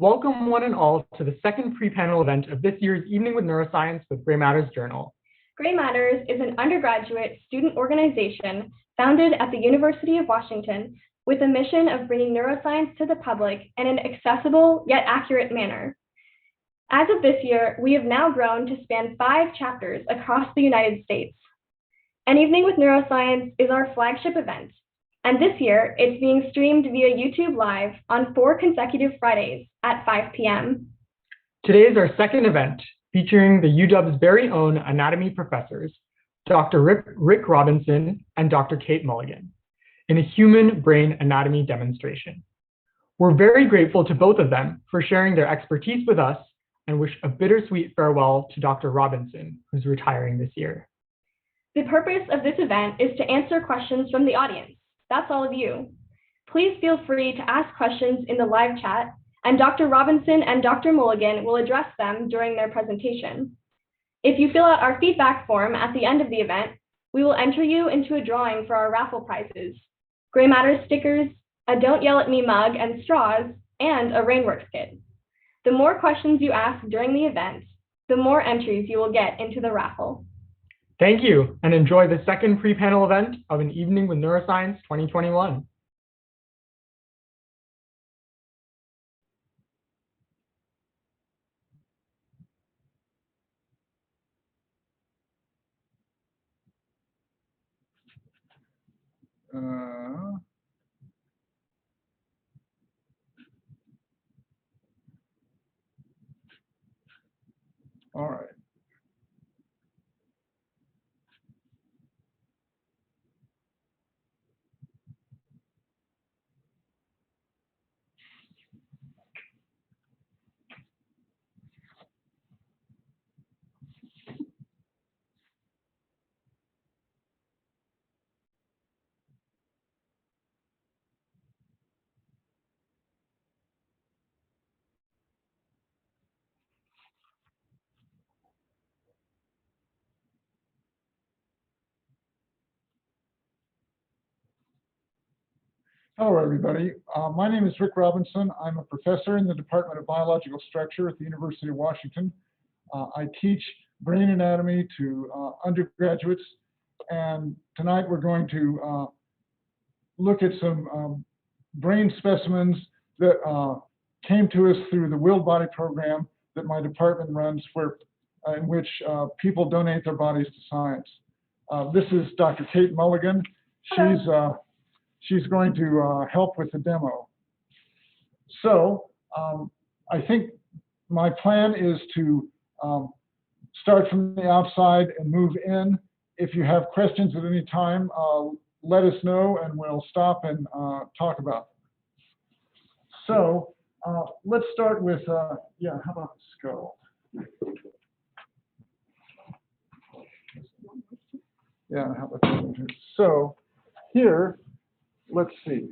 Welcome one and all to the second pre-panel event of this year's Evening with Neuroscience with Gray Matters Journal. Gray Matters is an undergraduate student organization founded at the University of Washington with a mission of bringing neuroscience to the public in an accessible yet accurate manner. As of this year, we have now grown to span 5 chapters across the United States. An Evening with Neuroscience is our flagship event, and this year it's being streamed via YouTube Live on 4 consecutive Fridays at 5 p.m. Today is our second event, featuring the UW's very own anatomy professors, Dr. Ric Robinson and Dr. Kate Mulligan, in a human brain anatomy demonstration. We're very grateful to both of them for sharing their expertise with us and wish a bittersweet farewell to Dr. Robinson, who's retiring this year. The purpose of this event is to answer questions from the audience. That's all of you. Please feel free to ask questions in the live chat, and Dr. Robinson and Dr. Mulligan will address them during their presentation. If you fill out our feedback form at the end of the event, we will enter you into a drawing for our raffle prizes: Gray Matters stickers, a Don't Yell at Me mug and straws, and a Rainworks kit. The more questions you ask during the event, the more entries you will get into the raffle. Thank you, and enjoy the second pre-panel event of An Evening with Neuroscience 2021. All right. Hello, everybody. My name is Ric Robinson. I'm a professor in the Department of Biological Structure at the University of Washington. I teach brain anatomy to undergraduates, and tonight we're going to look at some brain specimens that came to us through the Willed Body program that my department runs, in which people donate their bodies to science. This is Dr. Kate Mulligan. She's going to help with the demo. So I think my plan is to start from the outside and move in. If you have questions at any time, let us know and we'll stop and talk about them. So let's start with, how about the skull? Yeah, how about that? So here, let's see.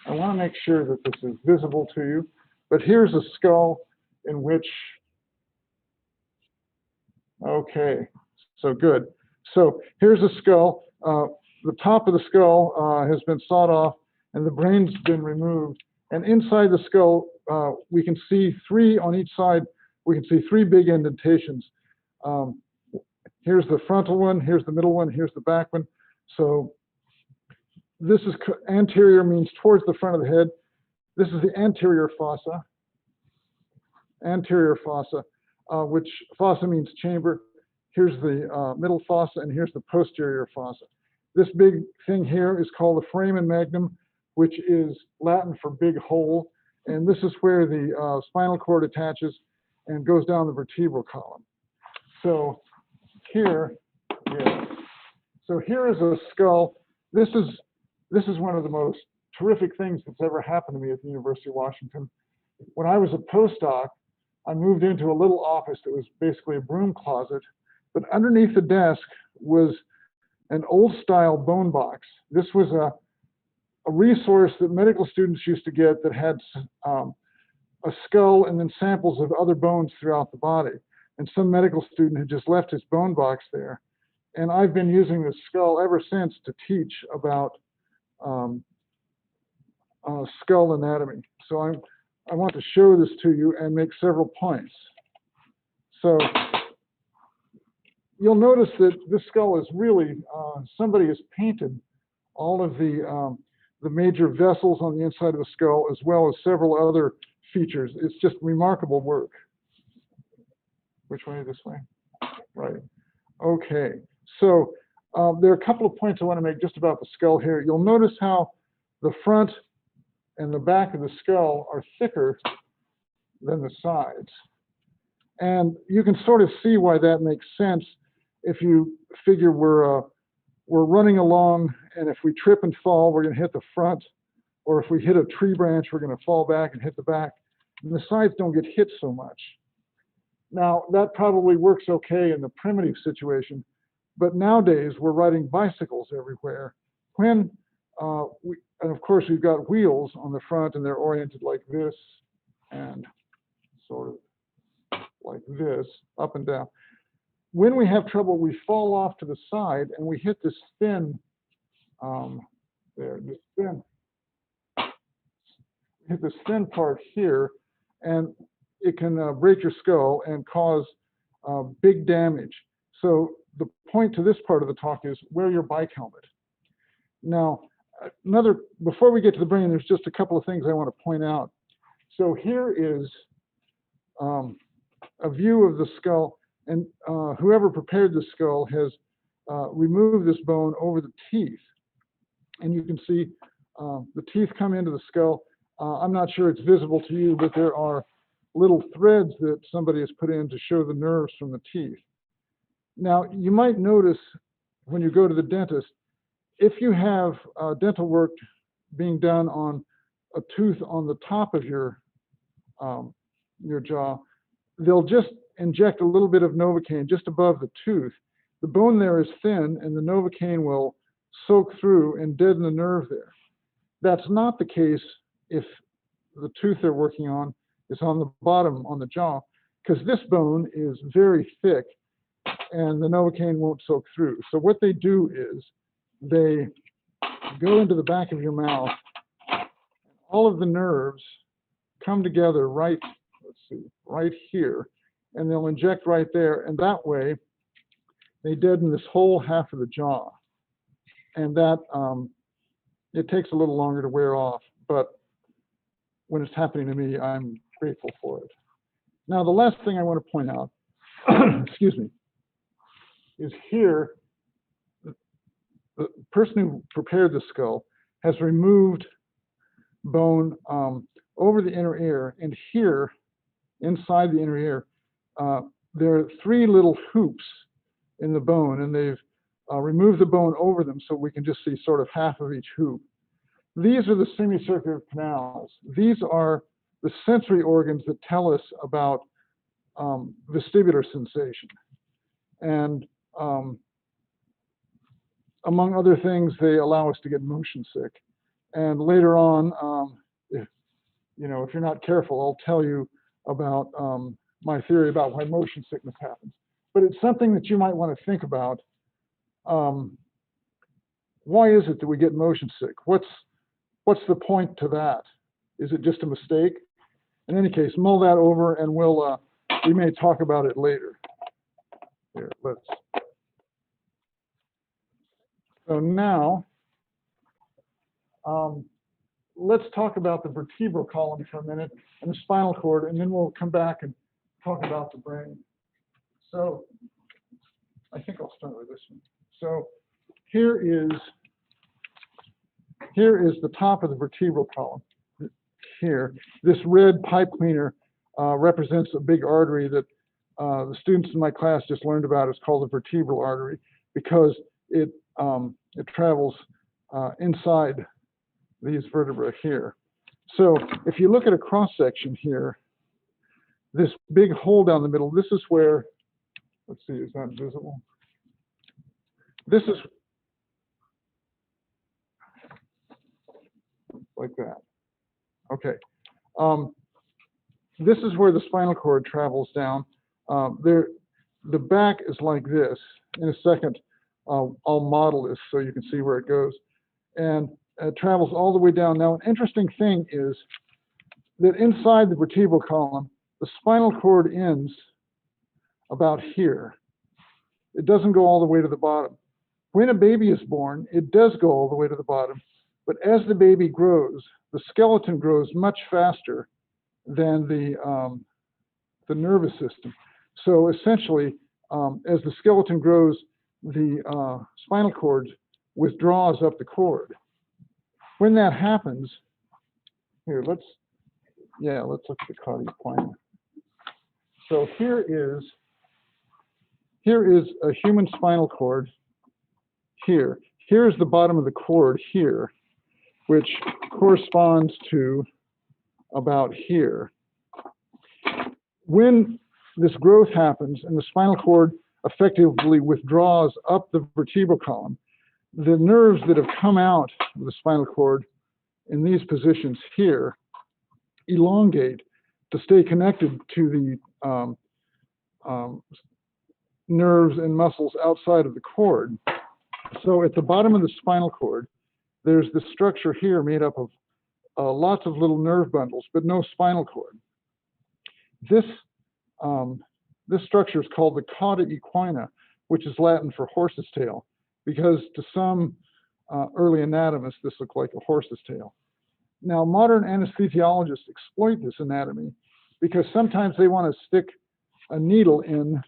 I want to make sure that this is visible to you, but here's a skull in which, okay, so good. So here's a skull. The top of the skull has been sawed off and the brain's been removed. And inside the skull, we can see 3 on each side. We can see 3 big indentations. Here's the frontal one, here's the middle one, here's the back one. So this is anterior, means towards the front of the head. This is the anterior fossa, which fossa means chamber. Here's the middle fossa, and here's the posterior fossa. This big thing here is called the foramen magnum, which is Latin for big hole. And this is where the spinal cord attaches and goes down the vertebral column. So here is a skull. This is one of the most terrific things that's ever happened to me at the University of Washington. When I was a postdoc, I moved into a little office that was basically a broom closet, but underneath the desk was an old style bone box. This was a resource that medical students used to get that had a skull and then samples of other bones throughout the body. And some medical student had just left his bone box there. And I've been using this skull ever since to teach about skull anatomy. So I want to show this to you and make several points. So you'll notice that this skull is really, somebody has painted all of the major vessels on the inside of the skull, as well as several other features. It's just remarkable work. Which way? This way? Right. Okay. So there are a couple of points I want to make just about the skull here. You'll notice how the front and the back of the skull are thicker than the sides. And you can sort of see why that makes sense if you figure we're running along, and if we trip and fall, we're going to hit the front, or if we hit a tree branch, we're going to fall back and hit the back, and the sides don't get hit so much. Now, that probably works okay in the primitive situation, but nowadays we're riding bicycles everywhere. And of course, we've got wheels on the front, and they're oriented like this, and sort of like this, up and down. When we have trouble, we fall off to the side, and we hit this thin, hit this thin part here, and it can break your skull and cause big damage. So the point to this part of the talk is wear your bike helmet. Now, before we get to the brain, there's just a couple of things I want to point out. So here is a view of the skull, and whoever prepared the skull has removed this bone over the teeth. And you can see the teeth come into the skull. I'm not sure it's visible to you, but there are little threads that somebody has put in to show the nerves from the teeth. Now, you might notice when you go to the dentist, if you have dental work being done on a tooth on the top of your jaw, they'll just inject a little bit of Novocaine just above the tooth. The bone there is thin, and the Novocaine will soak through and deaden the nerve there. That's not the case if the tooth they're working on is on the bottom, on the jaw, because this bone is very thick, and the Novocaine won't soak through. So what they do is they go into the back of your mouth. All of the nerves come together right here, and they'll inject right there, and that way they deaden this whole half of the jaw. And that, it takes a little longer to wear off, but when it's happening to me, I'm grateful for it. Now, the last thing I want to point out, excuse me, is here, the person who prepared the skull has removed bone over the inner ear, and here, inside the inner ear, there are 3 little hoops in the bone, and they've removed the bone over them so we can just see sort of half of each hoop. These are the semicircular canals. These are the sensory organs that tell us about vestibular sensation. And among other things, they allow us to get motion sick. And later on, if you're not careful, I'll tell you about my theory about why motion sickness happens. But it's something that you might want to think about. Why is it that we get motion sick? What's the point to that? Is it just a mistake? In any case, mull that over, and we may talk about it later. Here, so now, let's talk about the vertebral column for a minute and the spinal cord, and then we'll come back and talk about the brain. So I think I'll start with this one. So here is the top of the vertebral column. Here, this red pipe cleaner represents a big artery that the students in my class just learned about. It's called the vertebral artery because it travels inside these vertebrae here. So if you look at a cross section here, this big hole down the middle, this is where, let's see, is that visible? This is like that. Okay. This is where the spinal cord travels down. The back is like this. In a second, I'll model this so you can see where it goes. And travels all the way down. Now, an interesting thing is that inside the vertebral column, the spinal cord ends about here. It doesn't go all the way to the bottom. When a baby is born, it does go all the way to the bottom, but as the baby grows, the skeleton grows much faster than the nervous system. So essentially, as the skeleton grows, the spinal cord withdraws up the cord. When that happens, here, let's look at the Cauda Equina. So here is a human spinal cord here. Here's the bottom of the cord here, which corresponds to about here. When this growth happens and the spinal cord effectively withdraws up the vertebral column, the nerves that have come out of the spinal cord in these positions here elongate to stay connected to the nerves and muscles outside of the cord. So at the bottom of the spinal cord, there's this structure here made up of lots of little nerve bundles, but no spinal cord. This structure is called the Cauda Equina, which is Latin for horse's tail, because to some early anatomists, this looked like a horse's tail. Now, modern anesthesiologists exploit this anatomy because sometimes they want to stick a needle in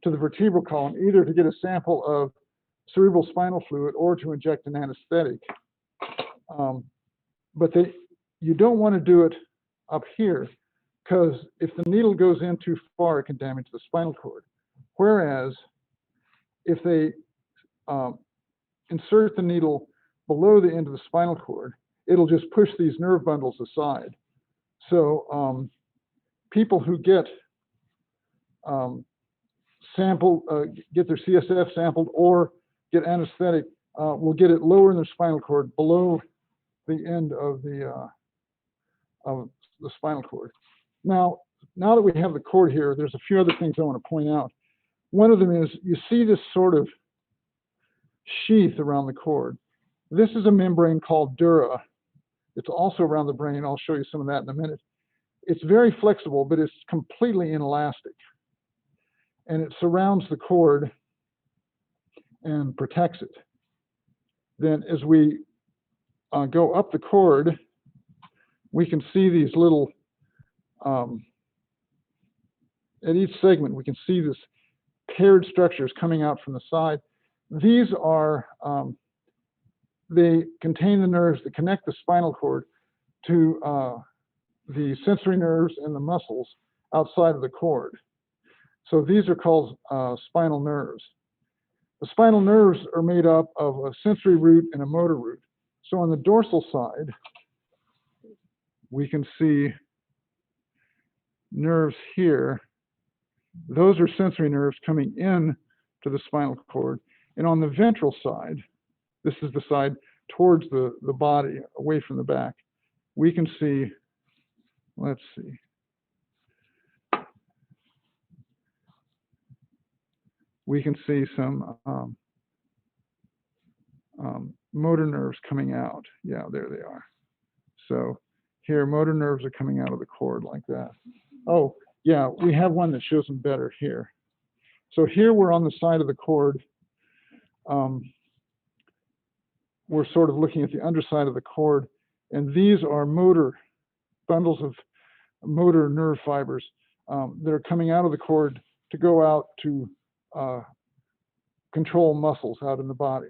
to the vertebral column, either to get a sample of cerebral spinal fluid or to inject an anesthetic. But you don't want to do it up here, because if the needle goes in too far, it can damage the spinal cord. Whereas if they insert the needle below the end of the spinal cord, it'll just push these nerve bundles aside. So people who get get their CSF sampled or get anesthetic will get it lower in their spinal cord, below the end of the spinal cord. Now that we have the cord here, there's a few other things I want to point out. One of them is you see this sort of sheath around the cord. This is a membrane called Dura. It's also around the brain. I'll show you some of that in a minute. It's very flexible, but it's completely inelastic. And it surrounds the cord and protects it. Then as we go up the cord, we can see these little, at each segment, we can see this paired structures coming out from the side. These are, they contain the nerves that connect the spinal cord to the sensory nerves and the muscles outside of the cord. So these are called spinal nerves. The spinal nerves are made up of a sensory root and a motor root. So on the dorsal side, we can see nerves here. Those are sensory nerves coming in to the spinal cord. And on the ventral side, this is the side towards the body, away from the back, we can see, let's see. We can see some motor nerves coming out. Yeah, there they are. So here, motor nerves are coming out of the cord like that. Oh, yeah, we have one that shows them better here. So here we're on the side of the cord. We're sort of looking at the underside of the cord, and these are motor bundles of motor nerve fibers that are coming out of the cord to go out to control muscles out in the body.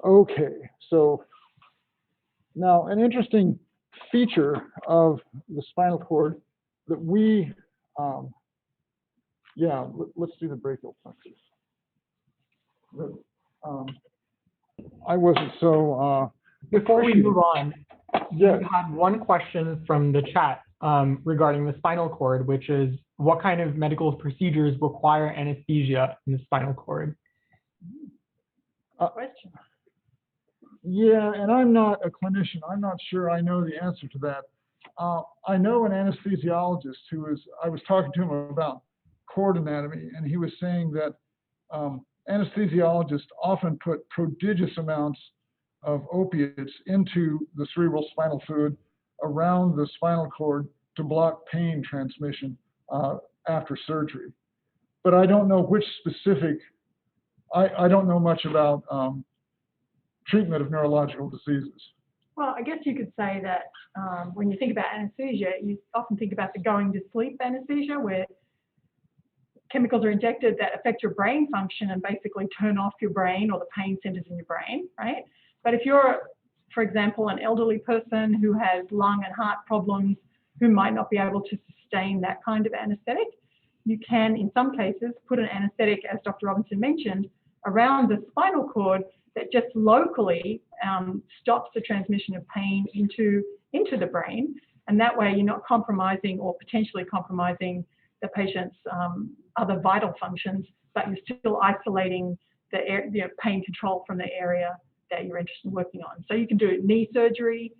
Okay, so now an interesting feature of the spinal cord that we, let's do the brachial plexus. I wasn't so. Before we move on, yeah. we had one question from the chat regarding the spinal cord, which is what kind of medical procedures require anesthesia in the spinal cord? Yeah, and I'm not a clinician. I'm not sure I know the answer to that. I know an anesthesiologist who was, I was talking to him about cord anatomy, and he was saying that anesthesiologists often put prodigious amounts opiates into the cerebral spinal fluid around the spinal cord to block pain transmission after surgery. But I don't know which specific, I don't know much about treatment of neurological diseases. Well, I guess you could say that when you think about anesthesia, you often think about the going to sleep anesthesia, where chemicals are injected that affect your brain function and basically turn off your brain or the pain centers in your brain, right? But if you're, for example, an elderly person who has lung and heart problems, who might not be able to sustain that kind of anesthetic, you can, in some cases, put an anesthetic, as Dr. Robinson mentioned, around the spinal cord that just locally stops the transmission of pain into the brain. And that way you're not compromising or potentially compromising the patient's other vital functions, but you're still isolating the pain control from the area that you're interested in working on. So you can do knee surgery,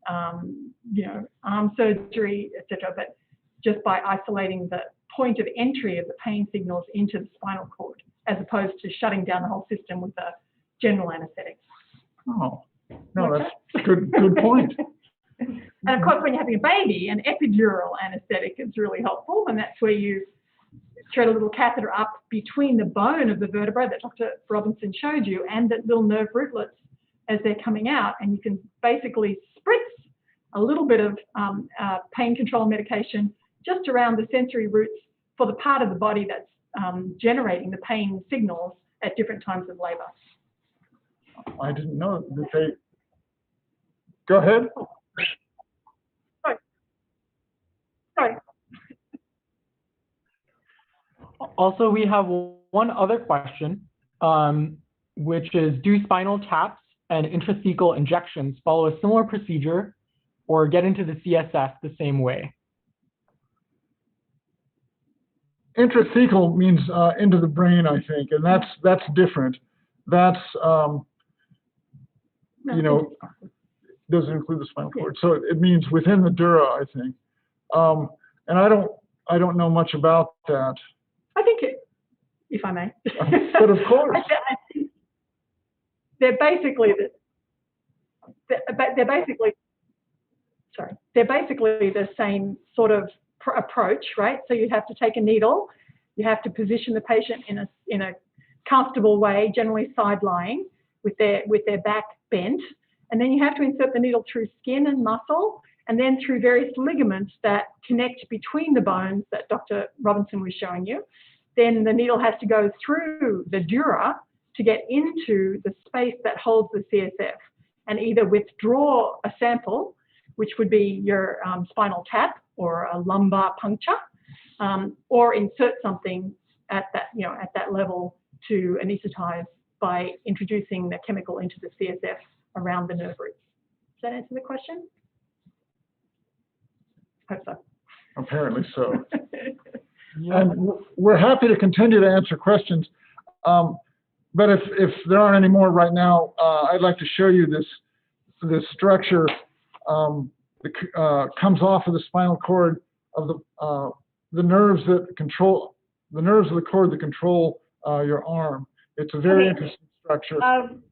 arm surgery, etc., but just by isolating the point of entry of the pain signals into the spinal cord, as opposed to shutting down the whole system with a general anesthetic. Oh, no, that's a good point. And of course, when you're having a baby, an epidural anesthetic is really helpful, and that's where you thread a little catheter up between the bone of the vertebrae that Dr. Robinson showed you and the little nerve rootlets as they're coming out, and you can basically spritz a little bit of pain control medication just around the sensory roots for the part of the body that's generating the pain signals at different times of labor. I didn't know that they. Go ahead. Sorry. Also, we have one other question, which is, do spinal taps and intrathecal injections follow a similar procedure or get into the CSF the same way? Intrathecal means into the brain, I think, and that's different. That's doesn't include the spinal cord, so it means within the dura, I think. And I don't know much about that. I think if I may. But of course. I think they're basically the same sort of approach, right? So you'd have to take a needle, you have to position the patient in a comfortable way, generally side lying with their back bent, and then you have to insert the needle through skin and muscle, and then through various ligaments that connect between the bones that Dr. Robinson was showing you. Then the needle has to go through the dura to get into the space that holds the CSF and either withdraw a sample, which would be your spinal tap or a lumbar puncture, or insert something at that level to anesthetize by introducing the chemical into the CSF around the nerve roots. Does that answer the question? Hope so. Apparently so. And we're happy to continue to answer questions. But if there aren't any more right now, I'd like to show you this structure that comes off of the spinal cord of the nerves that control the nerves of the cord that control your arm. It's a very interesting structure.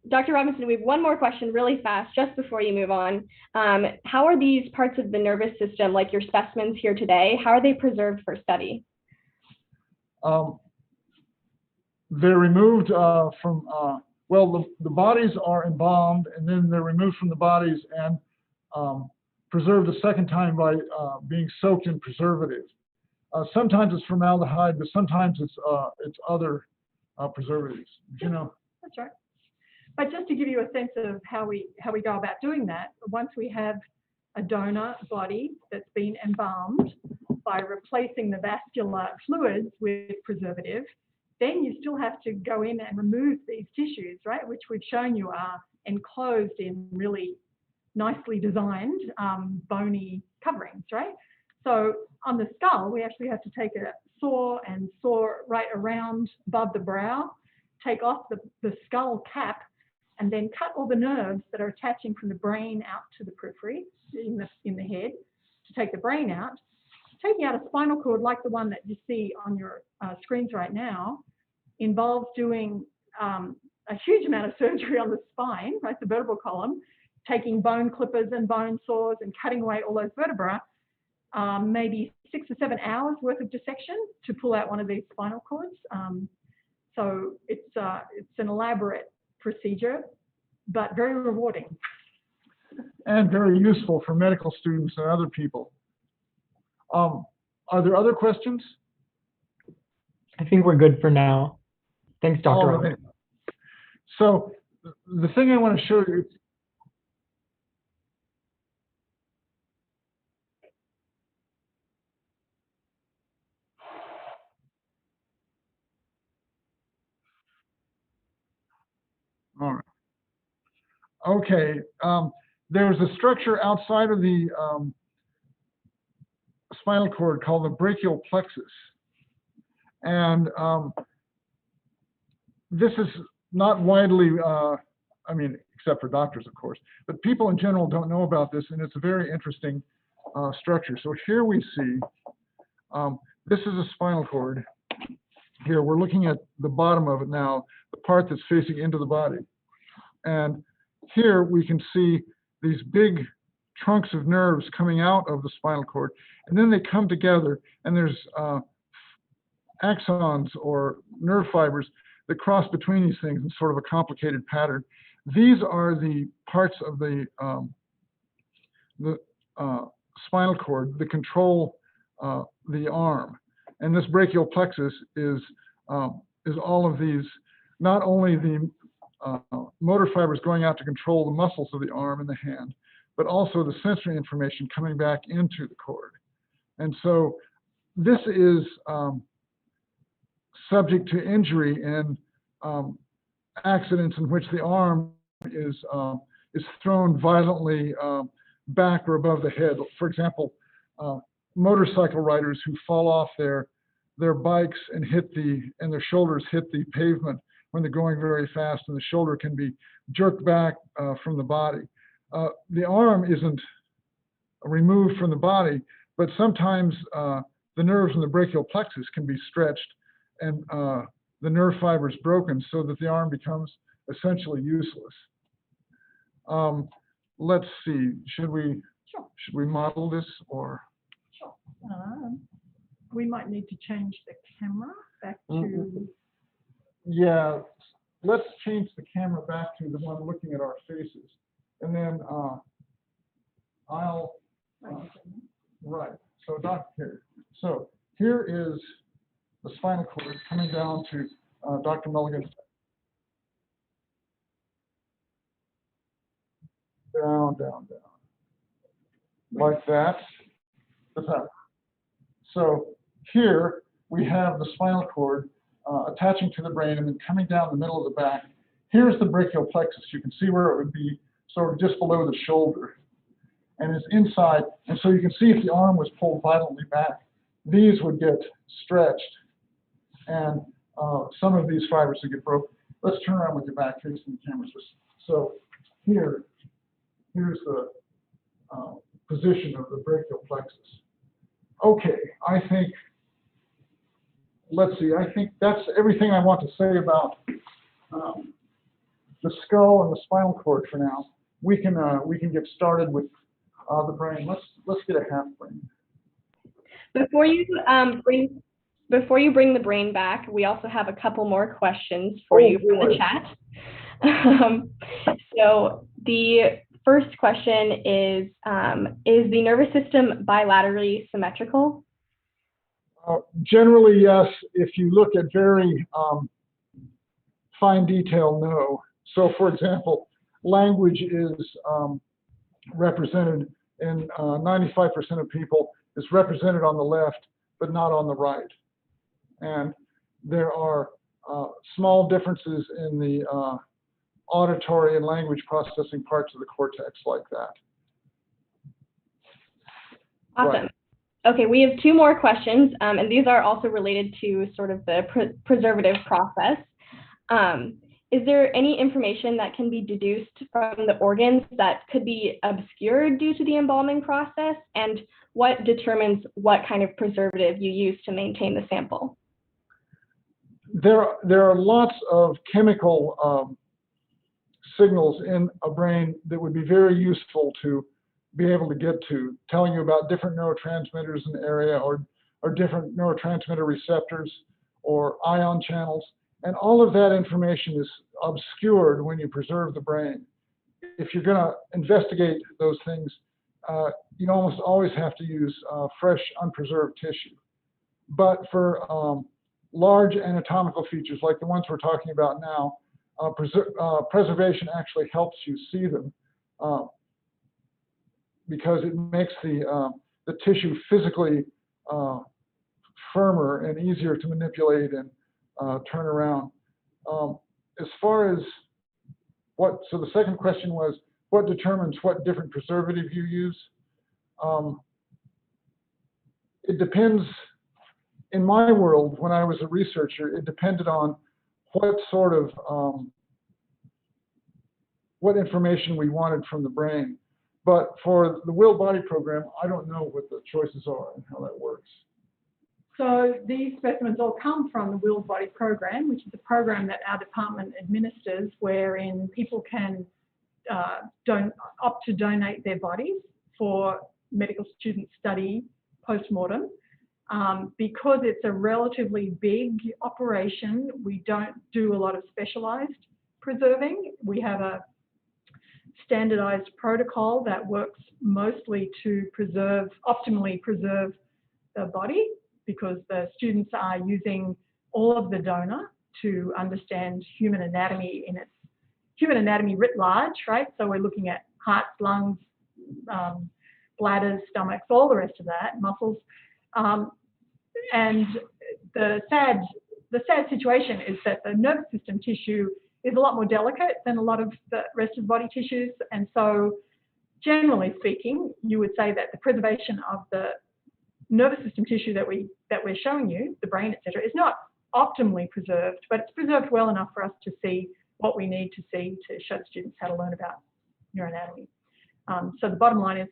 Dr. Robinson, we have one more question really fast, just before you move on. How are these parts of the nervous system, like your specimens here today, how are they preserved for study? They're removed from, the bodies are embalmed, and then they're removed from the bodies and preserved a second time by being soaked in preservative. Sometimes it's formaldehyde, but sometimes it's other preservatives. You know. That's right. But just to give you a sense of how we go about doing that, once we have a donor body that's been embalmed by replacing the vascular fluids with preservative, then you still have to go in and remove these tissues, right, which we've shown you are enclosed in really nicely designed bony coverings, right? So on the skull, we actually have to take a saw and saw right around above the brow, take off the skull cap, and then cut all the nerves that are attaching from the brain out to the periphery in the head to take the brain out. Taking out a spinal cord like the one that you see on your screens right now involves doing a huge amount of surgery on the spine, right, the vertebral column, taking bone clippers and bone saws and cutting away all those vertebrae, maybe 6 or 7 hours worth of dissection to pull out one of these spinal cords. So it's an elaborate procedure, but very rewarding. And very useful for medical students and other people. Are there other questions? I think we're good for now. Thanks, Dr. Robinson. So the thing I want to show you. All right. Okay. There's a structure outside of the spinal cord called the brachial plexus. And this is not widely, I mean, except for doctors, of course, but people in general don't know about this, and it's a very interesting structure. So here we see, this is a spinal cord. Here, we're looking at the bottom of it now, the part that's facing into the body. And here we can see these big trunks of nerves coming out of the spinal cord, and then they come together, and there's axons or nerve fibers that cross between these things in sort of a complicated pattern. These are the parts of the spinal cord that control the arm. And this brachial plexus is all of these, not only the motor fibers going out to control the muscles of the arm and the hand, but also the sensory information coming back into the cord. And so this is subject to injury in accidents in which the arm is thrown violently back or above the head. For example, motorcycle riders who fall off their bikes and their shoulders hit the pavement when they're going very fast, and the shoulder can be jerked back from the body. The arm isn't removed from the body, but sometimes the nerves in the brachial plexus can be stretched and the nerve fibers broken so that the arm becomes essentially useless. Let's see, should we model this or? Sure. We might need to change the camera back to. Yeah, let's change the camera back to the one looking at our faces, and then right. So here. So here is the spinal cord coming down to Dr. Mulligan. Down, down, down. Like that. So here we have the spinal cord attaching to the brain and then coming down the middle of the back. Here's the brachial plexus. You can see where it would be sort of just below the shoulder. And it's inside. And so you can see if the arm was pulled violently back, these would get stretched. And some of these fibers would get broken. Let's turn around with your back facing the camera. So here's the position of the brachial plexus. Okay, I think, let's see, I think that's everything I want to say about the skull and the spinal cord for now. We can get started with the brain. Let's get a half brain. Before you bring the brain back, we also have a couple more questions for you from the chat. So the first question is the nervous system bilaterally symmetrical? Generally, yes. If you look at very fine detail, no. So, for example, language is represented in 95% of people is represented on the left, but not on the right. And there are small differences in the auditory and language processing parts of the cortex like that. Awesome. Right. Okay, we have two more questions, and these are also related to sort of the preservative process. Is there any information that can be deduced from the organs that could be obscured due to the embalming process? And what determines what kind of preservative you use to maintain the sample? there are lots of chemical signals in a brain that would be very useful to be able to get to, telling you about different neurotransmitters in the area, or different neurotransmitter receptors, or ion channels. And all of that information is obscured when you preserve the brain. If you're going to investigate those things, you almost always have to use fresh, unpreserved tissue. But for large anatomical features like the ones we're talking about now, preservation actually helps you see them because it makes the tissue physically firmer and easier to manipulate and turn around. As far as so the second question was, what determines what different preservative you use? It depends. In my world, when I was a researcher, it depended on what sort of what information we wanted from the brain. But for the Will Body program, I don't know what the choices are and how that works. So these specimens all come from the Will Body program, which is a program that our department administers, wherein people can opt to donate their bodies for medical student study post-mortem. Because it's a relatively big operation, we don't do a lot of specialized preserving. We have a standardized protocol that works mostly to optimally preserve the body, because the students are using all of the donor to understand human anatomy writ large, right? So we're looking at hearts, lungs, bladders, stomachs, all the rest of that, muscles. And the sad situation is that the nervous system tissue is a lot more delicate than a lot of the rest of the body tissues. And so generally speaking, you would say that the preservation of the nervous system tissue that we're showing you, the brain, etc., is not optimally preserved, but it's preserved well enough for us to see what we need to see to show the students how to learn about neuroanatomy. So the bottom line is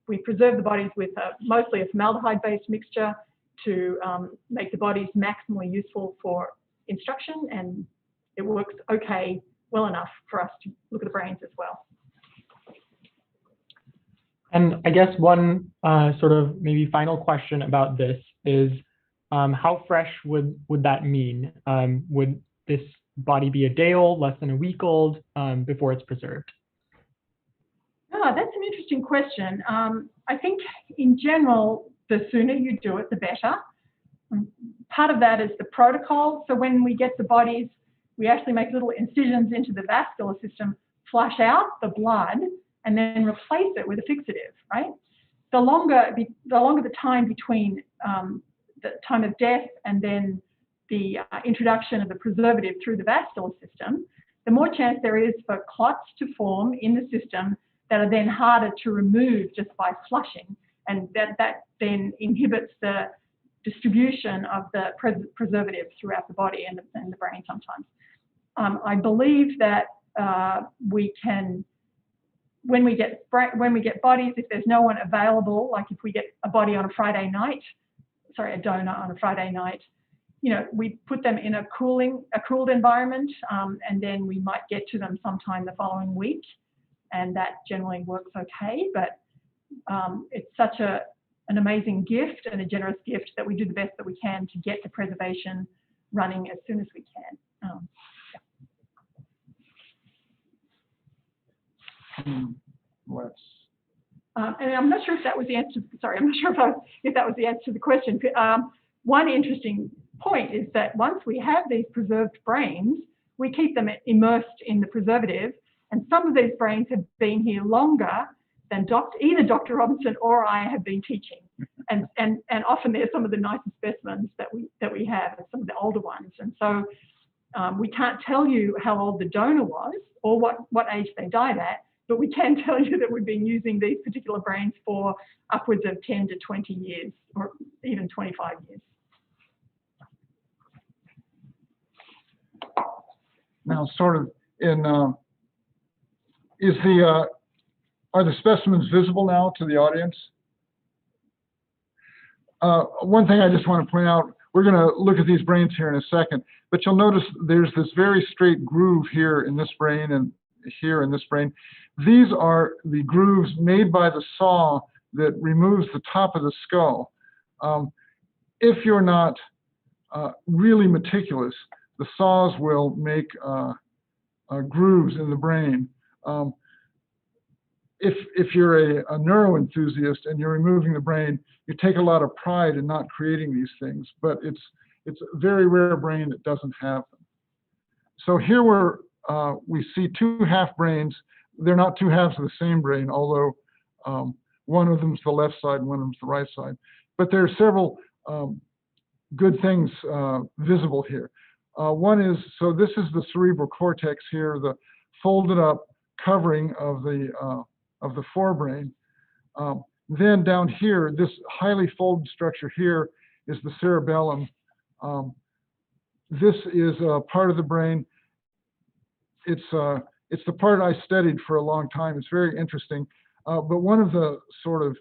we preserve the bodies with mostly a formaldehyde-based mixture to make the bodies maximally useful for instruction, and it works okay, well enough for us to look at the brains as well. And I guess one sort of maybe final question about this is, how fresh would that mean? Would this body be a day old, less than a week old, before it's preserved? Oh, that's an interesting question. I think in general, the sooner you do it, the better. Part of that is the protocol. So when we get the bodies, we actually make little incisions into the vascular system, flush out the blood, and then replace it with a fixative, right? The longer the time between the time of death and then the introduction of the preservative through the vascular system, the more chance there is for clots to form in the system that are then harder to remove just by flushing. And that then inhibits the distribution of the preservative throughout the body and the brain sometimes. I believe that we can, when we get bodies, if there's no one available, like if we get a body on a Friday night, a donor on a Friday night, we put them in a cooled environment, and then we might get to them sometime the following week, and that generally works okay. But it's such an amazing gift and a generous gift that we do the best that we can to get the preservation running as soon as we can. And I'm not sure if that was the answer. Sorry, I'm not sure if that was the answer to the question. One interesting point is that once we have these preserved brains, we keep them immersed in the preservative, and some of these brains have been here longer than either Dr. Robinson or I have been teaching, and often they're some of the nicest specimens that we have, some of the older ones, and so we can't tell you how old the donor was or what age they died at, but we can tell you that we've been using these particular brains for upwards of 10 to 20 years, or even 25 years. Now, sort of are the specimens visible now to the audience? One thing I just want to point out, we're going to look at these brains here in a second, but you'll notice there's this very straight groove here in this brain and here in this brain. These are the grooves made by the saw that removes the top of the skull. If you're not really meticulous, the saws will make grooves in the brain. If you're a neuro enthusiast and you're removing the brain, you take a lot of pride in not creating these things, but it's a very rare brain that doesn't have them. So here we see two half brains. They're not two halves of the same brain, although one of them's the left side and one of them's the right side. But there are several good things visible here. One is, so this is the cerebral cortex here, the folded up covering of the forebrain. Then down here, this highly folded structure here is the cerebellum. This is a part of the brain. It's the part I studied for a long time. It's very interesting. But one of the sort of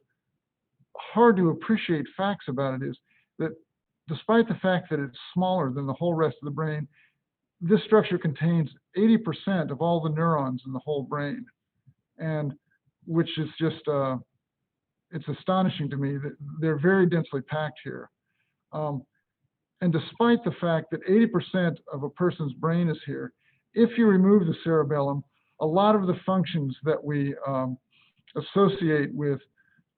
hard to appreciate facts about it is that despite the fact that it's smaller than the whole rest of the brain, this structure contains 80% of all the neurons in the whole brain, and which is just, it's astonishing to me that they're very densely packed here. And despite the fact that 80% of a person's brain is here, if you remove the cerebellum, a lot of the functions that we associate with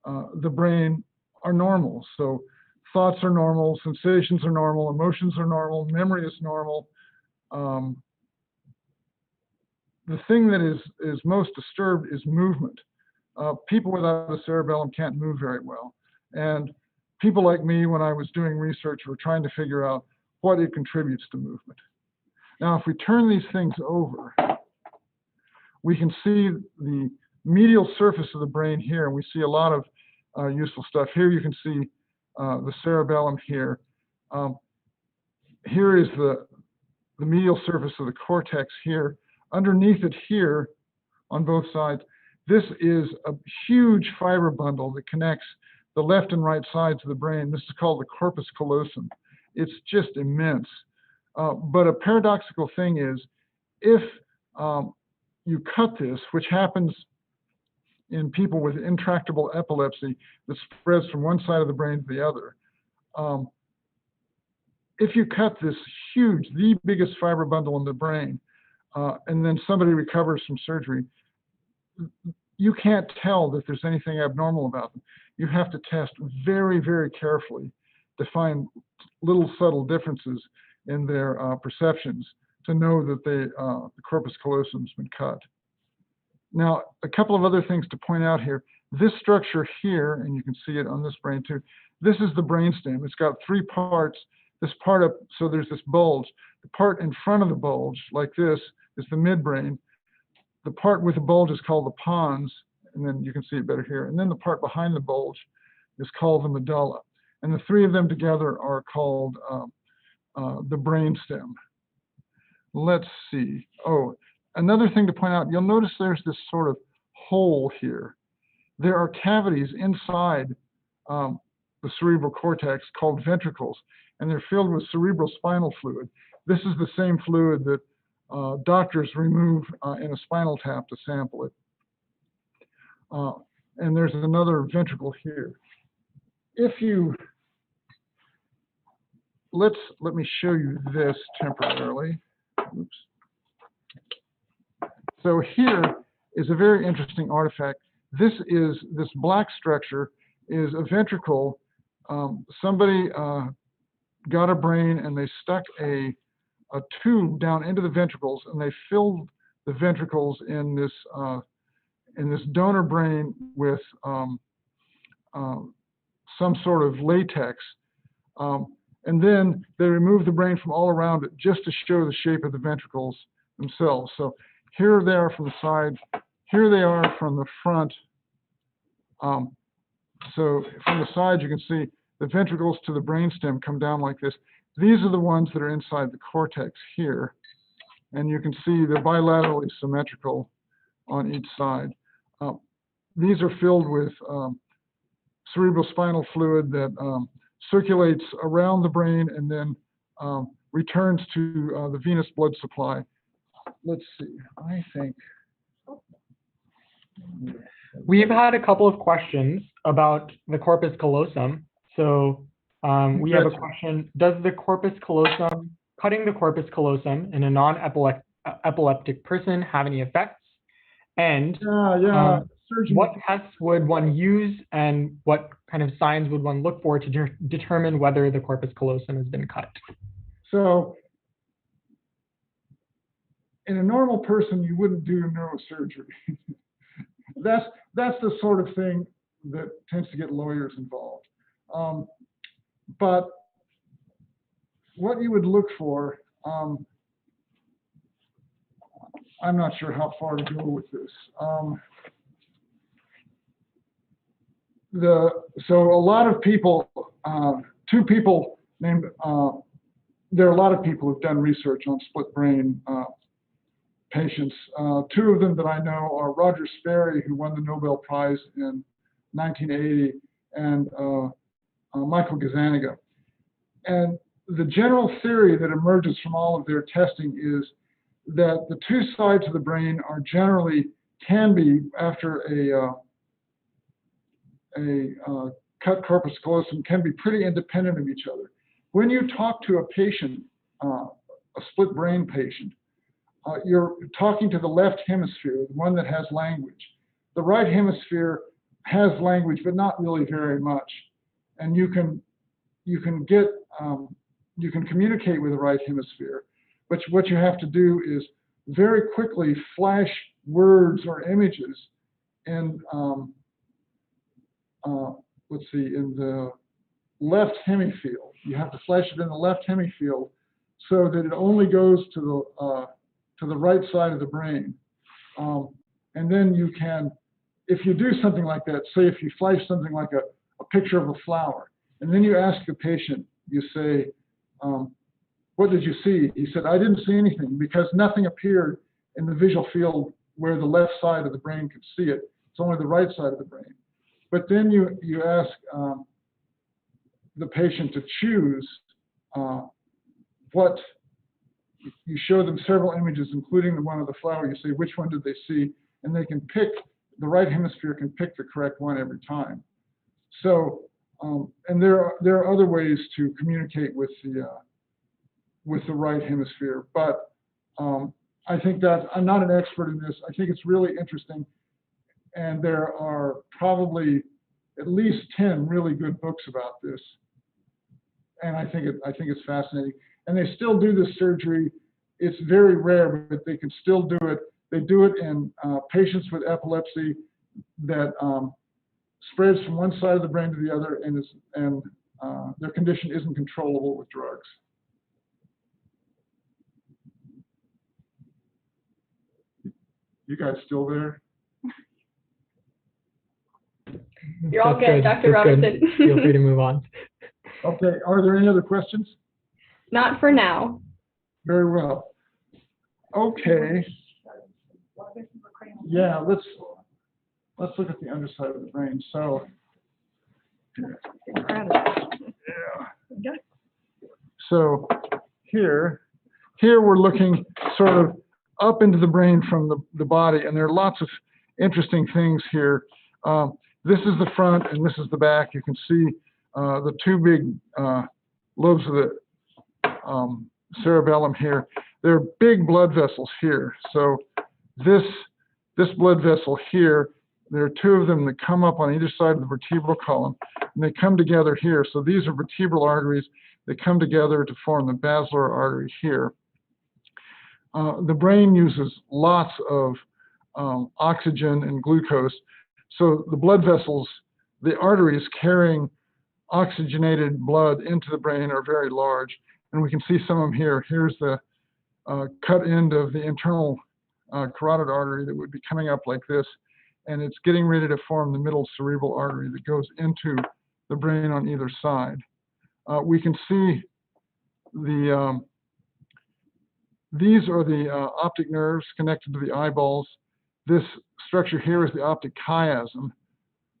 the brain are normal. So thoughts are normal, sensations are normal, emotions are normal, memory is normal. The thing that is most disturbed is movement. People without a cerebellum can't move very well. And people like me, when I was doing research, were trying to figure out what it contributes to movement. Now, if we turn these things over, we can see the medial surface of the brain here, and we see a lot of useful stuff. Here you can see the cerebellum here. Here is the medial surface of the cortex here. Underneath it here, on both sides, this is a huge fiber bundle that connects the left and right sides of the brain. This is called the corpus callosum. It's just immense. But a paradoxical thing is, if you cut this, which happens in people with intractable epilepsy that spreads from one side of the brain to the other, if you cut this huge, the biggest fiber bundle in the brain, and then somebody recovers from surgery, you can't tell that there's anything abnormal about them. You have to test very, very carefully to find little subtle differences in their perceptions to know that the corpus callosum has been cut. Now, a couple of other things to point out here. This structure here, and you can see it on this brain too, this is the brainstem. It's got three parts. This part up, so there's this bulge. The part in front of the bulge, like this, is the midbrain. The part with the bulge is called the pons, and then you can see it better here. And then the part behind the bulge is called the medulla. And the three of them together are called the brainstem. Let's see. Oh, another thing to point out, you'll notice there's this sort of hole here. There are cavities inside the cerebral cortex called ventricles, and they're filled with cerebral spinal fluid. This is the same fluid that doctors remove in a spinal tap to sample it. And there's another ventricle here. If you, let me show you this temporarily. Oops. So here is a very interesting artifact. This black structure is a ventricle. Somebody got a brain and they stuck a tube down into the ventricles, and they filled the ventricles in this donor brain with some sort of latex. And then they removed the brain from all around it just to show the shape of the ventricles themselves. So here they are from the side, here they are from the front. So from the side, you can see the ventricles to the brainstem come down like this. These are the ones that are inside the cortex here. And you can see they're bilaterally symmetrical on each side. These are filled with cerebral spinal fluid that circulates around the brain and then returns to the venous blood supply. Let's see, I think. We've had a couple of questions about the corpus callosum. So we have a question: does the corpus callosum, cutting the corpus callosum in a non-epileptic person have any effects? And what tests would one use, and what kind of signs would one look for to determine whether the corpus callosum has been cut? So in a normal person, you wouldn't do neurosurgery. That's the sort of thing that tends to get lawyers involved. But what you would look for, I'm not sure how far to go with this. So a lot of people, two people named, there are a lot of people who've done research on split brain patients. Two of them that I know are Roger Sperry, who won the Nobel Prize in 1980, and Michael Gazzaniga. And the general theory that emerges from all of their testing is that the two sides of the brain are generally, can be, after a cut corpus callosum, can be pretty independent of each other. When you talk to a patient, a split brain patient, you're talking to the left hemisphere, the one that has language. The right hemisphere has language, but not really very much. And you can communicate with the right hemisphere, but what you have to do is very quickly flash words or images in, let's see, in the left hemifield. You have to flash it in the left hemifield so that it only goes to the right side of the brain. And then you can, if you do something like that, say if you flash something like a picture of a flower, and then you ask the patient, you say, what did you see? He said, I didn't see anything, because nothing appeared in the visual field where the left side of the brain could see it. It's only the right side of the brain. But then you ask the patient to choose what, you show them several images, including the one of the flower. You say, which one did they see? And they can pick, the right hemisphere can pick the correct one every time. So, and there are other ways to communicate with the right hemisphere. But I think that, I'm not an expert in this. I think it's really interesting. And there are probably at least 10 really good books about this. And I think it's fascinating. And they still do this surgery. It's very rare, but they can still do it. They do it in patients with epilepsy that spreads from one side of the brain to the other, and their condition isn't controllable with drugs. You guys still there? You're all good, Dr. Robinson. Feel free to move on. Okay, are there any other questions? Not for now. Very well. Okay. Yeah, let's look at the underside of the brain. So, yeah. So here we're looking sort of up into the brain from the body, and there are lots of interesting things here. This is the front and this is the back. You can see the two big lobes of the cerebellum here. There are big blood vessels here. So this blood vessel here, there are two of them that come up on either side of the vertebral column, and they come together here. So these are vertebral arteries. They come together to form the basilar artery here. The brain uses lots of oxygen and glucose. So the blood vessels, the arteries carrying oxygenated blood into the brain are very large. And we can see some of them here. Here's the cut end of the internal carotid artery that would be coming up like this. And it's getting ready to form the middle cerebral artery that goes into the brain on either side. We can see these are the optic nerves connected to the eyeballs. This structure here is the optic chiasm,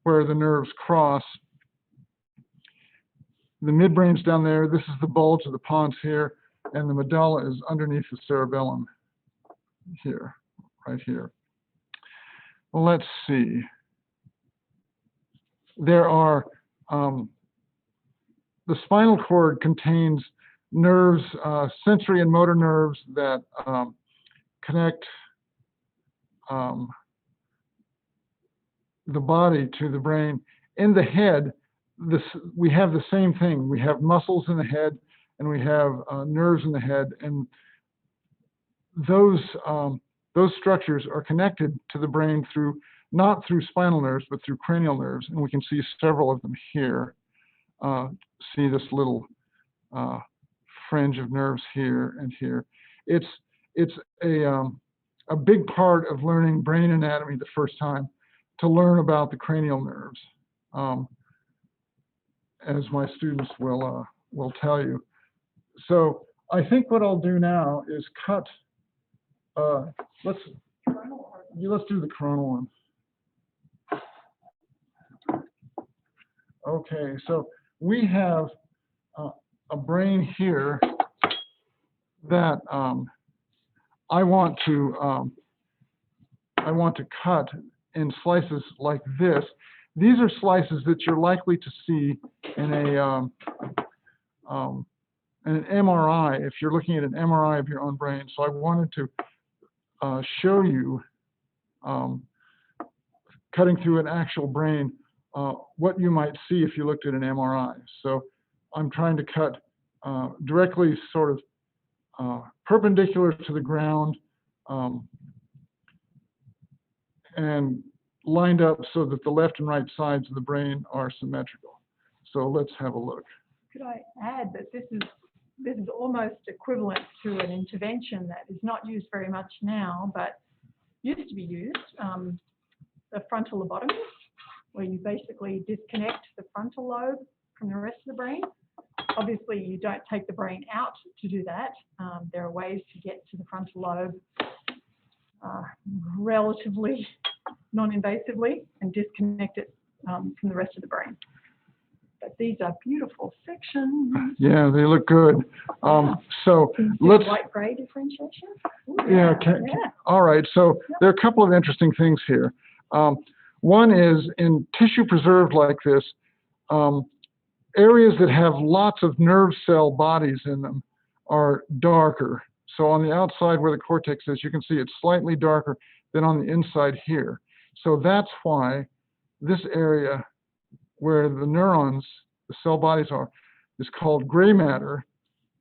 where the nerves cross. the midbrain's down there. This is the bulge of the pons here, and the medulla is underneath the cerebellum here, right here. Well, let's see. There are, the spinal cord contains nerves, sensory and motor nerves that connect the body to the brain. In the head, we have the same thing. We have muscles in the head, and we have nerves in the head, and those structures are connected to the brain through, not through spinal nerves, but through cranial nerves, and we can see several of them here. See this little fringe of nerves here and here. It's a big part of learning brain anatomy the first time, to learn about the cranial nerves, as my students will tell you. So I think what I'll do now is cut. Let's do the coronal one. Okay, so we have a brain here that I want to cut in slices like this. These are slices that you're likely to see in an MRI, if you're looking at an MRI of your own brain. So I wanted to show you, cutting through an actual brain, what you might see if you looked at an MRI. So I'm trying to cut directly, sort of perpendicular to the ground, and lined up so that the left and right sides of the brain are symmetrical. So let's have a look. Could I add that this is almost equivalent to an intervention that is not used very much now, but used to be used, the frontal lobotomy, where you basically disconnect the frontal lobe from the rest of the brain. Obviously, you don't take the brain out to do that. There are ways to get to the frontal lobe relatively non-invasively and disconnect it from the rest of the brain. But these are beautiful sections. Yeah, they look good. So let's. White-gray differentiation. Ooh, yeah. All right. So there are a couple of interesting things here. One is, in tissue preserved like this, areas that have lots of nerve cell bodies in them are darker. So on the outside where the cortex is, you can see it's slightly darker than on the inside here. So that's why this area where the neurons, the cell bodies are, is called gray matter,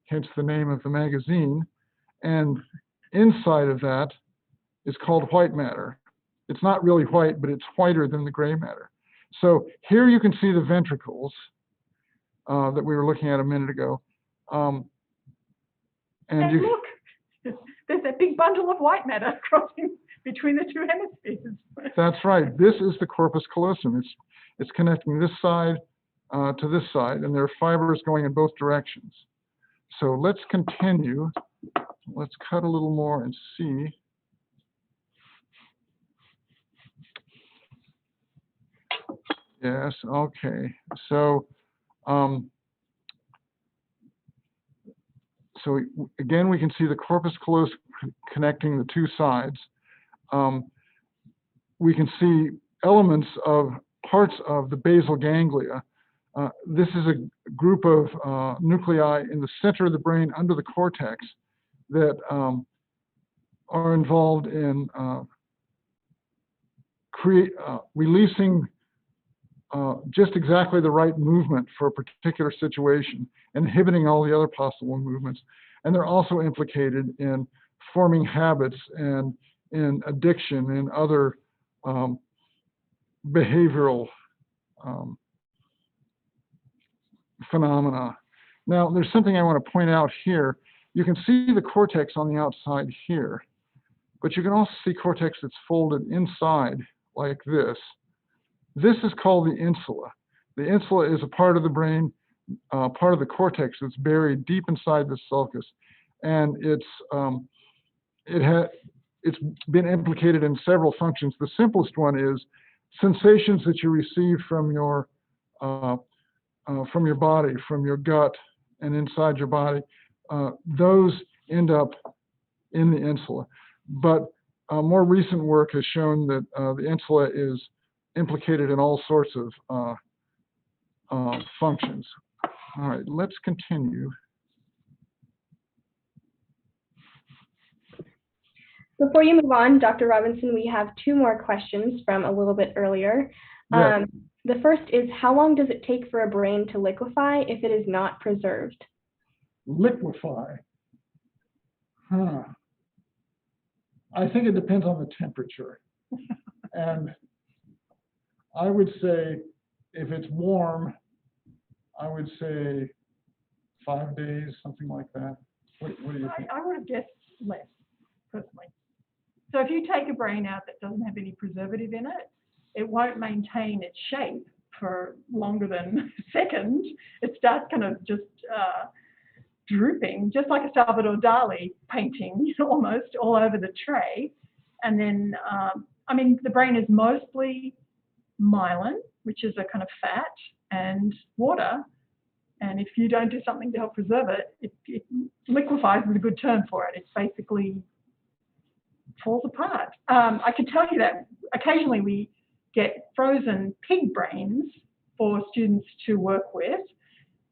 hence the name of the magazine. And inside of that is called white matter. It's not really white, but it's whiter than the gray matter. So here you can see the ventricles that we were looking at a minute ago. And look, there's a big bundle of white matter crossing between the two hemispheres. That's right. This is the corpus callosum. It's connecting this side to this side, and there are fibers going in both directions. So let's continue. Let's cut a little more and see. Yes, okay. So, again, we can see the corpus callosum connecting the two sides. We can see elements of parts of the basal ganglia. This is a group of nuclei in the center of the brain under the cortex that are involved in releasing just exactly the right movement for a particular situation, inhibiting all the other possible movements. And they're also implicated in forming habits and in addiction and other behavioral phenomena. Now, there's something I want to point out here. You can see the cortex on the outside here, but you can also see cortex that's folded inside like this. This is called the insula. The insula is a part of the brain, part of the cortex that's buried deep inside the sulcus, and it's been implicated in several functions. The simplest one is sensations that you receive from your from your body, from your gut and inside your body, those end up in the insula. But more recent work has shown that the insula is implicated in all sorts of functions. All right, let's continue. Before you move on, Dr. Robinson, we have two more questions from a little bit earlier. Yeah. The first is, how long does it take for a brain to liquefy if it is not preserved? Liquefy. Huh. I think it depends on the temperature. And I would say if it's warm, I would say 5 days, something like that. What do you think? I would have guessed less, personally. So if you take a brain out that doesn't have any preservative in it, it won't maintain its shape for longer than a second. It starts kind of just drooping, just like a Salvador Dali painting, almost all over the tray. And then, I mean, the brain is mostly myelin, which is a kind of fat, and water. And if you don't do something to help preserve it, it liquefies is a good term for it. It basically falls apart. I can tell you that occasionally we get frozen pig brains for students to work with.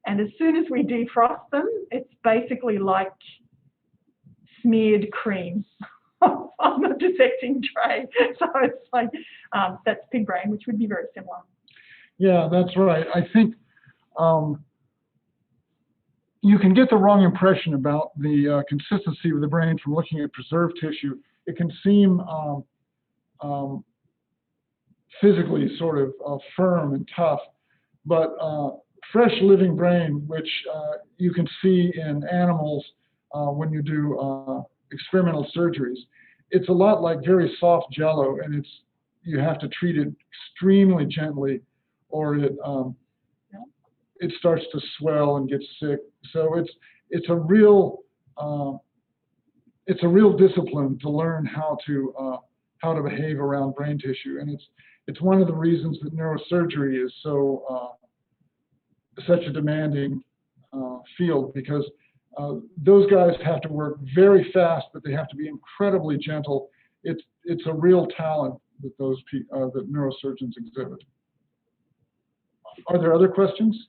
And as soon as we defrost them, it's basically like smeared cream on the dissecting tray. So it's like, that's pig brain, which would be very similar. Yeah, that's right. I think you can get the wrong impression about the consistency of the brain from looking at preserved tissue. It can seem physically sort of firm and tough, but fresh living brain, which you can see in animals when you do experimental surgeries, it's a lot like very soft jello, and you have to treat it extremely gently, or it starts to swell and get sick. So it's a real discipline to learn how to behave around brain tissue, and it's one of the reasons that neurosurgery is such a demanding field, because those guys have to work very fast, but they have to be incredibly gentle. It's a real talent that that neurosurgeons exhibit. Are there other questions?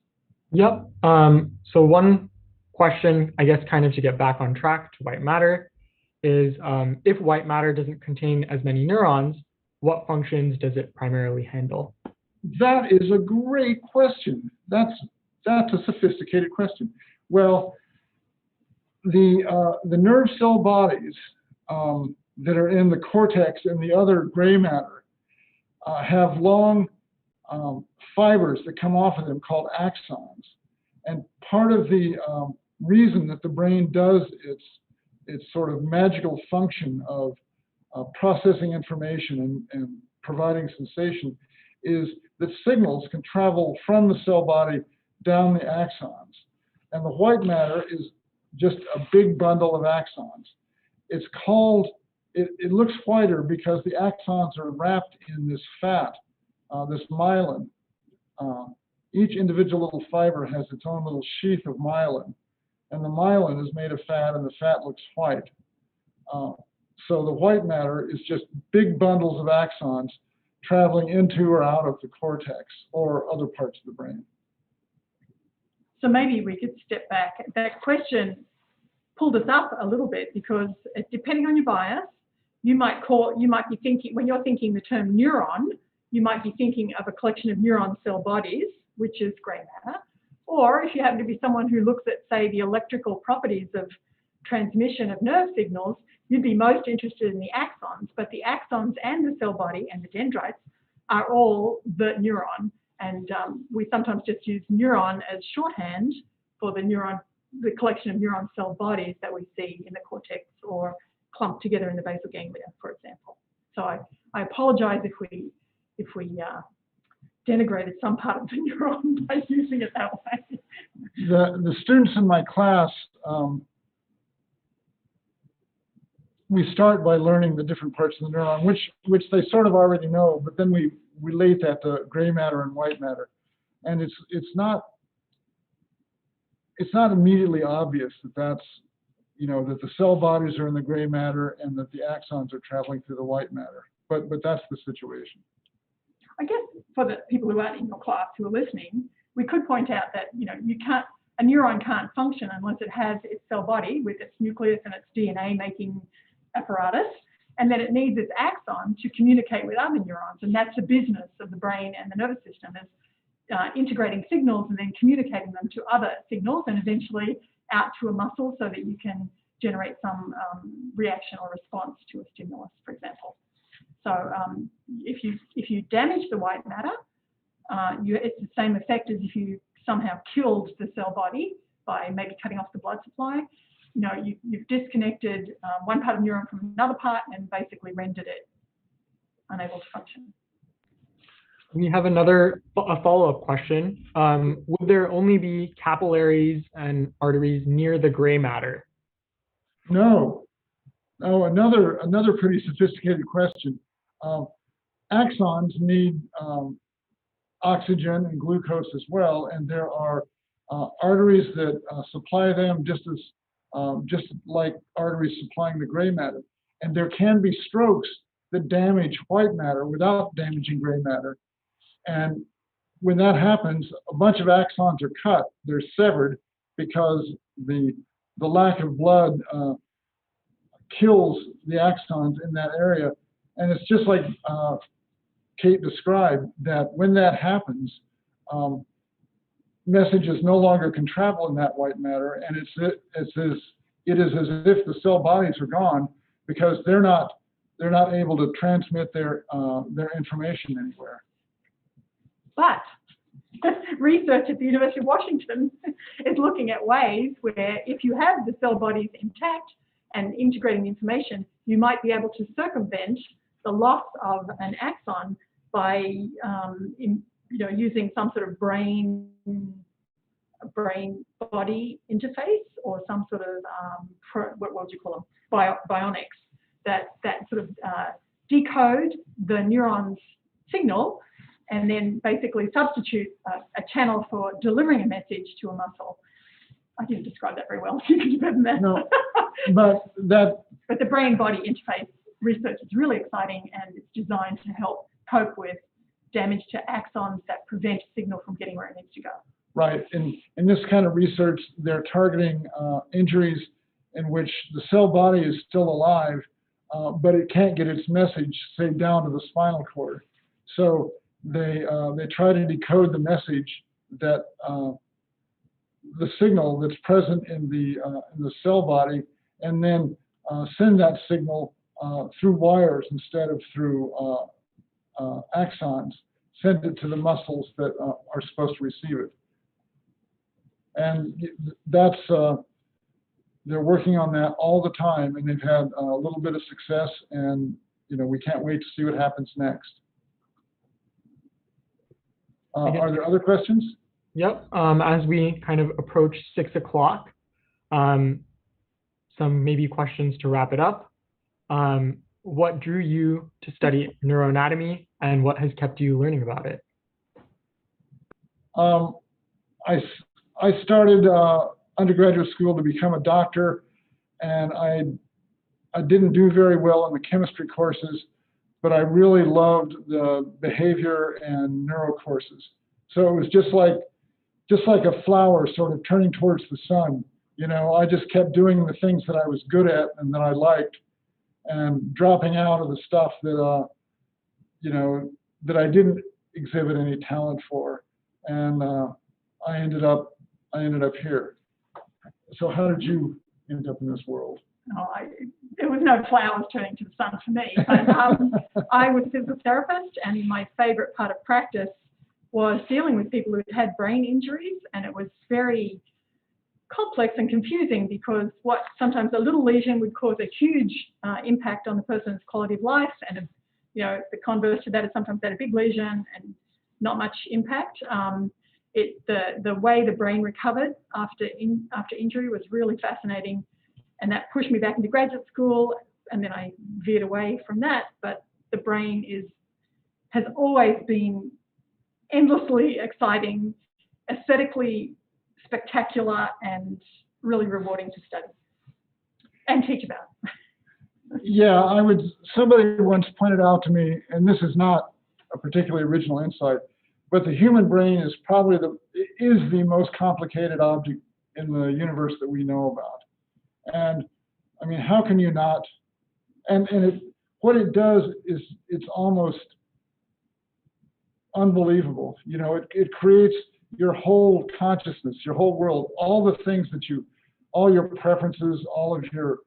Yep. So one question, I guess, kind of to get back on track to white matter is, if white matter doesn't contain as many neurons, what functions does it primarily handle? That is a great question. That's a sophisticated question. Well, the nerve cell bodies that are in the cortex and the other gray matter have long fibers that come off of them called axons. And part of the reason that the brain does its sort of magical function of processing information and providing sensation is that signals can travel from the cell body down the axons. And the white matter is just a big bundle of axons. It's called, it looks whiter because the axons are wrapped in this fat, this myelin. Each individual little fiber has its own little sheath of myelin, and the myelin is made of fat, and the fat looks white. So the white matter is just big bundles of axons traveling into or out of the cortex or other parts of the brain. So maybe we could step back. That question pulled us up a little bit, because depending on your bias, you might be thinking, when you're thinking the term neuron, you might be thinking of a collection of neuron cell bodies, which is grey matter. Or if you happen to be someone who looks at, say, the electrical properties of transmission of nerve signals, you'd be most interested in the axons. But the axons and the cell body and the dendrites are all the neuron. And we sometimes just use neuron as shorthand for the collection of neuron cell bodies that we see in the cortex or clumped together in the basal ganglia, for example. So I apologize if we denigrated some part of the neuron by using it that way. The students in my class, we start by learning the different parts of the neuron, which they sort of already know, but then we relate that to gray matter and white matter. And it's not it's not immediately obvious that that's, that the cell bodies are in the gray matter and that the axons are traveling through the white matter. But that's the situation. I guess for the people who aren't in your class who are listening, we could point out that, a neuron can't function unless it has its cell body with its nucleus and its DNA making apparatus, and then it needs its axon to communicate with other neurons. And that's the business of the brain and the nervous system, is integrating signals and then communicating them to other signals and eventually out to a muscle so that you can generate some reaction or response to a stimulus, for example. So if you damage the white matter, it's the same effect as if you somehow killed the cell body by maybe cutting off the blood supply. You've disconnected one part of the neuron from another part and basically rendered it unable to function. We have a follow-up question. Would there only be capillaries and arteries near the gray matter? No. Oh, another pretty sophisticated question. Axons need oxygen and glucose as well, and there are arteries that supply them just like arteries supplying the gray matter. And there can be strokes that damage white matter without damaging gray matter. And when that happens, a bunch of axons are cut. They're severed because the lack of blood kills the axons in that area. And it's just like Kate described, that when that happens, messages no longer can travel in that white matter, and it is as if the cell bodies are gone because they're not able to transmit their information anywhere. But research at the University of Washington is looking at ways where if you have the cell bodies intact and integrating the information, you might be able to circumvent the loss of an axon by using some sort of brain body interface or some sort of what would you call them, bionics that sort of decode the neuron's signal and then basically substitute a channel for delivering a message to a muscle. I didn't describe that very well. You can do better than that. No, but the brain-body interface research is really exciting, and it's designed to help cope with damage to axons that prevent signal from getting where it needs to go. Right. In this kind of research, they're targeting injuries in which the cell body is still alive, but it can't get its message, say, down to the spinal cord. So they try to decode the message that the signal that's present in the cell body, and then send that signal through wires instead of through axons. Send it to the muscles that are supposed to receive it. And that's they're working on that all the time, and they've had a little bit of success, and we can't wait to see what happens next. Are there other questions? Yep. As we kind of approach 6 o'clock, some maybe questions to wrap it up. What drew you to study neuroanatomy, and what has kept you learning about it? I started undergraduate school to become a doctor, and I didn't do very well in the chemistry courses, but I really loved the behavior and neuro courses. So it was just like a flower sort of turning towards the sun. I just kept doing the things that I was good at and that I liked, and dropping out of the stuff that that I didn't exhibit any talent for. And I ended up here. So how did you end up in this world? No, there was no flowers turning to the sun for me. But, I was a physical therapist, and my favorite part of practice was dealing with people who had brain injuries, and it was very complex and confusing because sometimes a little lesion would cause a huge impact on the person's quality of life, and the converse to that is sometimes they had a big lesion and not much impact. The way the brain recovered after injury was really fascinating, and that pushed me back into graduate school, and then I veered away from that. But the brain has always been endlessly exciting, aesthetically spectacular and really rewarding to study and teach about. Yeah, somebody once pointed out to me, and this is not a particularly original insight, but the human brain is probably the most complicated object in the universe that we know about. And I mean, how can you not? And what it does is it's almost unbelievable. You know, it creates your whole consciousness, your whole world, all the things that all your preferences, all of your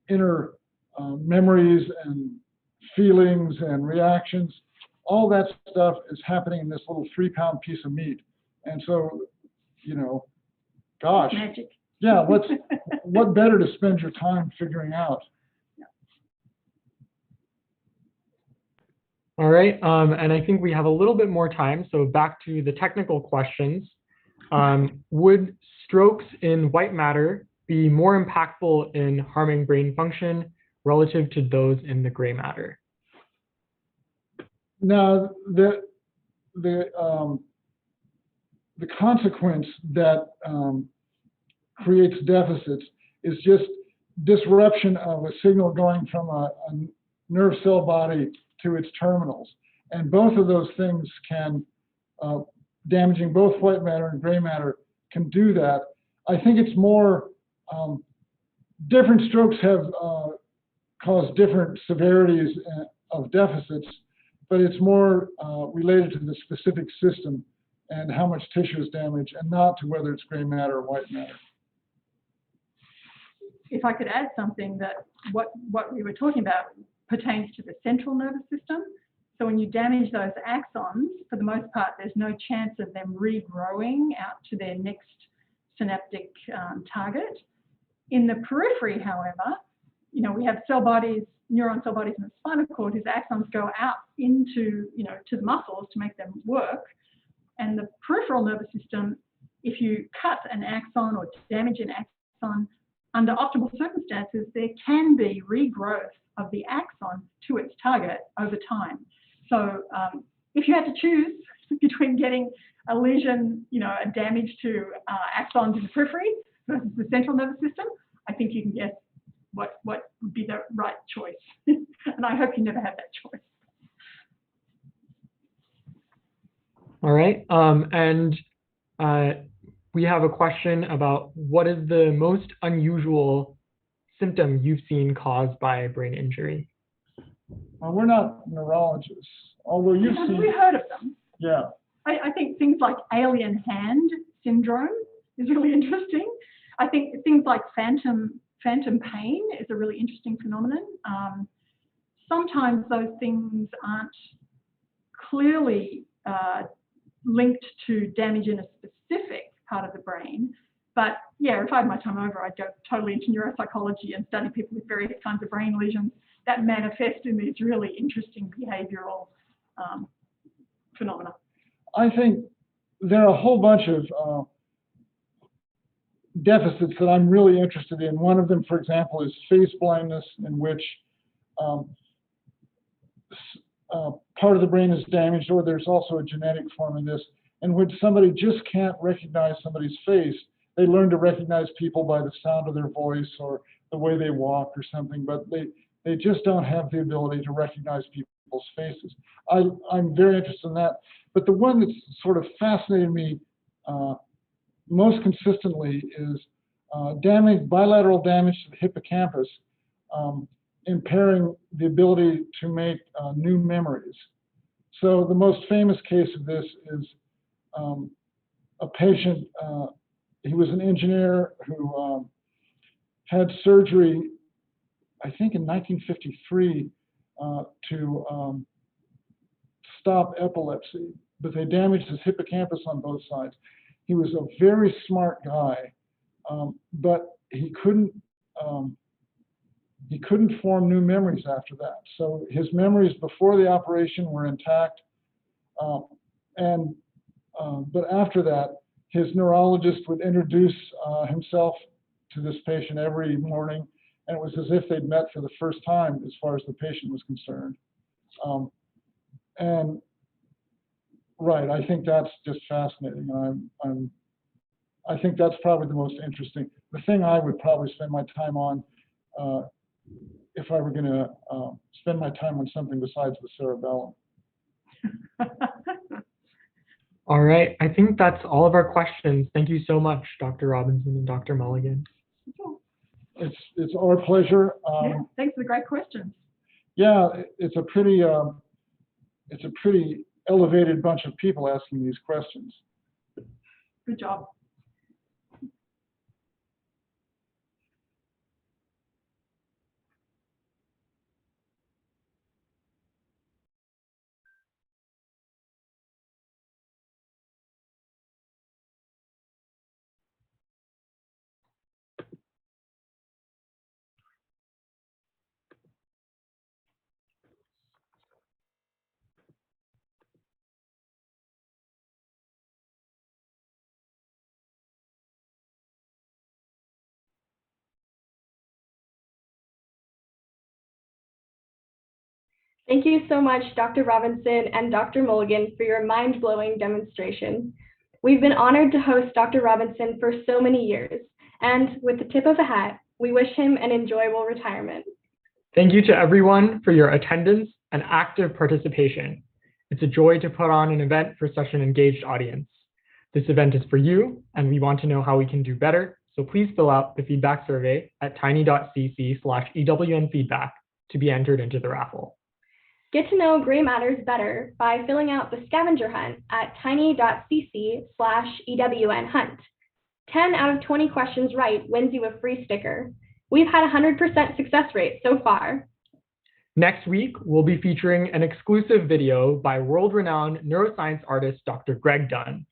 inner memories and feelings and reactions, all that stuff is happening in this little 3-pound piece of meat. And so, you know, gosh, magic. Yeah, what better to spend your time figuring out? All right, and I think we have a little bit more time, so back to the technical questions. Would strokes in white matter be more impactful in harming brain function relative to those in the gray matter? Now, the consequence that creates deficits is just disruption of a signal going from a nerve cell body to its terminals. And both of those things can, damaging both white matter and gray matter, can do that. I think it's more, different strokes have caused different severities of deficits, but it's more related to the specific system and how much tissue is damaged, and not to whether it's gray matter or white matter. If I could add something, that what we were talking about pertains to the central nervous system. So when you damage those axons, for the most part, there's no chance of them regrowing out to their next synaptic target. In the periphery, however, you know, we have cell bodies, neuron cell bodies in the spinal cord whose axons go out into, you know, to the muscles to make them work. And the peripheral nervous system, if you cut an axon or damage an axon, under optimal circumstances, there can be regrowth of the axon to its target over time. So if you had to choose between getting a lesion, you know, a damage to axons in the periphery versus the central nervous system, I think you can guess what would be the right choice. And I hope you never have that choice. All right, we have a question about what is the most unusual symptom you've seen caused by brain injury? Well, we're not neurologists, although you've seen. We've heard of them. Yeah. I think things like alien hand syndrome is really interesting. I think things like phantom pain is a really interesting phenomenon. Sometimes those things aren't clearly linked to damage in a specific part of the brain. But yeah, if I had my time over, I'd go totally into neuropsychology and study people with various kinds of brain lesions that manifest in these really interesting behavioral phenomena. I think there are a whole bunch of deficits that I'm really interested in. One of them, for example, is face blindness, in which part of the brain is damaged, or there's also a genetic form of this, in which somebody just can't recognize somebody's face. They learn to recognize people by the sound of their voice or the way they walk or something, but they just don't have the ability to recognize people's faces. I'm very interested in that. But the one that's sort of fascinated me most consistently is bilateral damage to the hippocampus, impairing the ability to make new memories. So the most famous case of this is a patient. He was an engineer who had surgery, I think in 1953, to stop epilepsy, but they damaged his hippocampus on both sides. He was a very smart guy, but he couldn't form new memories after that. So his memories before the operation were intact, but after that, his neurologist would introduce himself to this patient every morning, and it was as if they'd met for the first time as far as the patient was concerned. And right, I think that's just fascinating. I think that's probably the most interesting. The thing I would probably spend my time on, if I were going to spend my time on something besides the cerebellum. All right, I think that's all of our questions. Thank you so much, Dr. Robinson and Dr. Mulligan. It's our pleasure. Yeah, thanks for the great questions. Yeah, it's a pretty elevated bunch of people asking these questions. Good job. Thank you so much, Dr. Robinson and Dr. Mulligan, for your mind-blowing demonstration. We've been honored to host Dr. Robinson for so many years, and with the tip of a hat, we wish him an enjoyable retirement. Thank you to everyone for your attendance and active participation. It's a joy to put on an event for such an engaged audience. This event is for you, and we want to know how we can do better, so please fill out the feedback survey at tiny.cc/EWN feedback to be entered into the raffle. Get to know gray matters better by filling out the Scavenger Hunt at tiny.cc/EWN hunt. 10 out of 20 questions right wins you a free sticker. We've had a 100% success rate so far. Next week, we'll be featuring an exclusive video by world-renowned neuroscience artist Dr. Greg Dunn.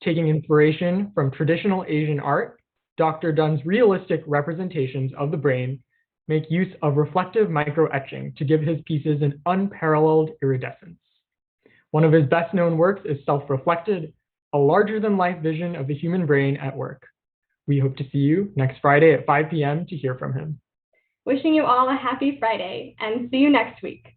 Taking inspiration from traditional Asian art, Dr. Dunn's realistic representations of the brain make use of reflective microetching to give his pieces an unparalleled iridescence. One of his best-known works is Self-Reflected, a larger-than-life vision of the human brain at work. We hope to see you next Friday at 5 p.m. to hear from him. Wishing you all a happy Friday, and see you next week.